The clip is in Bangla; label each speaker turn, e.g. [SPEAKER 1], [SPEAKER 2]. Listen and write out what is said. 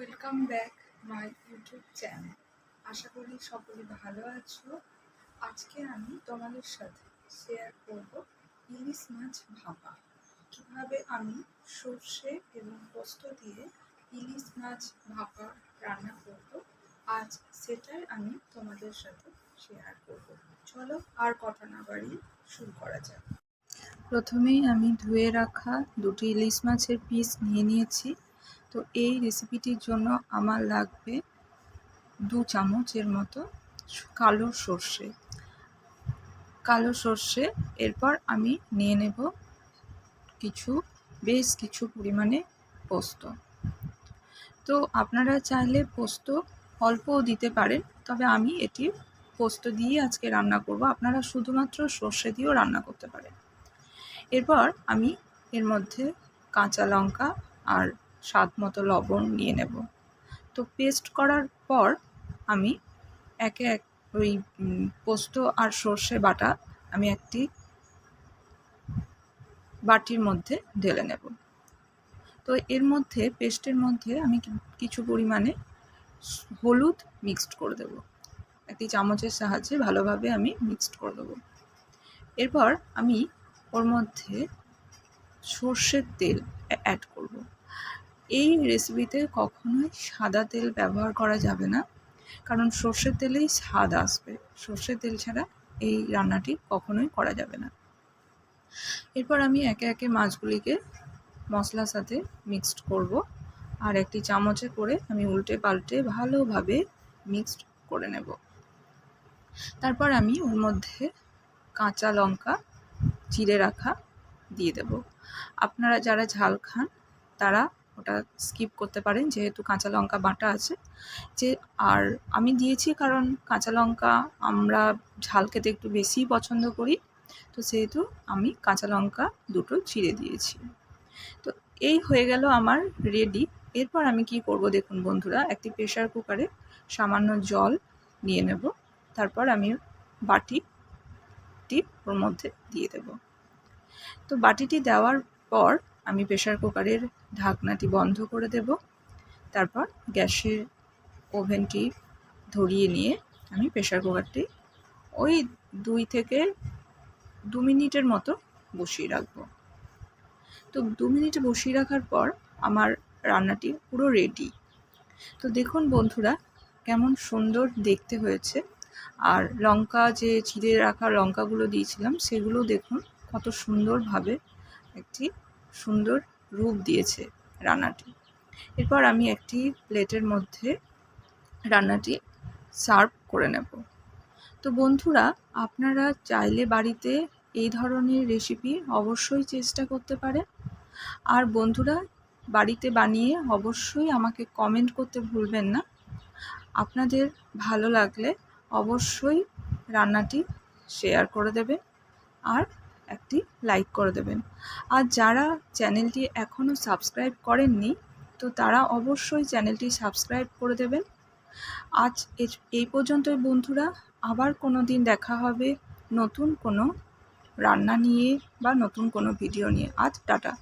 [SPEAKER 1] Welcome back my YouTube channel. আশা করি সকলে ভালো আছো। আজকে আমি তোমাদের সাথে শেয়ার করব ইলিশ মাছ ভাপা। কীভাবে আমি সর্ষে এবং পোস্ত দিয়ে ইলিশ মাছ ভাপা রান্না করব, আজ সেটাই আমি তোমাদের সাথে শেয়ার করব। চলো আর কথা না বাড়িয়ে শুরু করা যাক। প্রথমেই আমি ধুয়ে রাখা দুটি ইলিশ মাছের পিস নিয়ে নিয়েছি। তো এই রেসিপিটির জন্য আমার লাগবে 2 চামচের মতো কালো সর্ষে। এরপর আমি নিয়ে নেব বেশ কিছু পরিমাণে পোস্ত। তো আপনারা চাইলে পোস্ত অল্পও দিতে পারেন, তবে আমি এটি পোস্ত দিয়ে আজকে রান্না করব। আপনারা শুধুমাত্র সর্ষে দিয়েও রান্না করতে পারেন। এরপর আমি এর মধ্যে কাঁচা লঙ্কা আর স্বাদ মতো লবণ নিয়ে নেব। তো পেস্ট করার পর আমি একে এক ওই পোস্ত আর সর্ষে বাটা আমি একটি বাটির মধ্যে ঢেলে নেব। তো এর মধ্যে পেস্টের মধ্যে আমি কিছু পরিমাণে হলুদ মিক্সড করে দেব। একটি চামচের সাহায্যে ভালোভাবে আমি মিক্সড করে দেব। এরপর আমি ওর মধ্যে সর্ষের তেল অ্যাড করব। এই রেসিপিতে কখনোই সাদা তেল ব্যবহার করা যাবে না, কারণ সর্ষের তেলেই স্বাদ আসবে। সর্ষের তেল ছাড়া এই রান্নাটি কখনোই করা যাবে না। এরপর আমি একে একে মাছগুলিকে মশলার সাথে মিক্সড করব, আর একটি চামচে করে আমি উল্টে পাল্টে ভালোভাবে মিক্সড করে নেব। তারপর আমি ওর মধ্যে কাঁচা লঙ্কা চিড়ে রাখা দিয়ে দেব। আপনারা যারা ঝাল খান তারা ওটা স্কিপ করতে পারেন, যেহেতু কাঁচা লঙ্কা বাটা আছে। আর আমি দিয়েছি কারণ কাঁচা লঙ্কা আমরা ঝাল খেতে একটু বেশিই পছন্দ করি, তো সেহেতু আমি কাঁচা লঙ্কা দুটো চিড়ে দিয়েছি। তো এই হয়ে গেল আমার রেডি। এরপর আমি কি করব দেখুন বন্ধুরা, একটি প্রেশার কুকারে সামান্য জল নিয়ে নেব। তারপর আমি বাটিটি ওর মধ্যে দিয়ে দেব। তো বাটিটি দেওয়ার পর আমি প্রেশার কুকারের ঢাকনাটি বন্ধ করে দেব। তারপর গ্যাসের ওভেনটি ধরিয়ে নিয়ে আমি প্রেশার কুকারটি ওই 2 থেকে 2 মিনিটের মতো বসিয়ে রাখবো। তো 2 মিনিট বসিয়ে রাখার পর আমার রান্নাটি পুরো রেডি। তো দেখুন বন্ধুরা কেমন সুন্দর দেখতে হয়েছে। আর লঙ্কা যে চিড়ে রাখা লঙ্কাগুলো দিয়েছিলাম সেগুলো দেখুন কত সুন্দরভাবে একটি সুন্দর রূপ দিয়েছে রান্নাটি। এরপর আমি একটি প্লেটের মধ্যে রান্নাটি সার্ভ করে নেব। তো বন্ধুরা আপনারা চাইলে বাড়িতে এই ধরনের রেসিপি অবশ্যই চেষ্টা করতে পারেন। আর বন্ধুরা বাড়িতে বানিয়ে অবশ্যই আমাকে কমেন্ট করতে ভুলবেন না। আপনাদের ভালো লাগলে অবশ্যই রান্নাটি শেয়ার করে দেবেন আর একটি লাইক করে দেবেন। আর যারা চ্যানেলটি এখনও সাবস্ক্রাইব করেননি তো তারা অবশ্যই চ্যানেলটি সাবস্ক্রাইব করে দেবেন। আজ এই পর্যন্তই বন্ধুরা, আবার কোনো দিন দেখা হবে নতুন কোনো রান্না নিয়ে বা নতুন কোনো ভিডিও নিয়ে। আজ টাটা।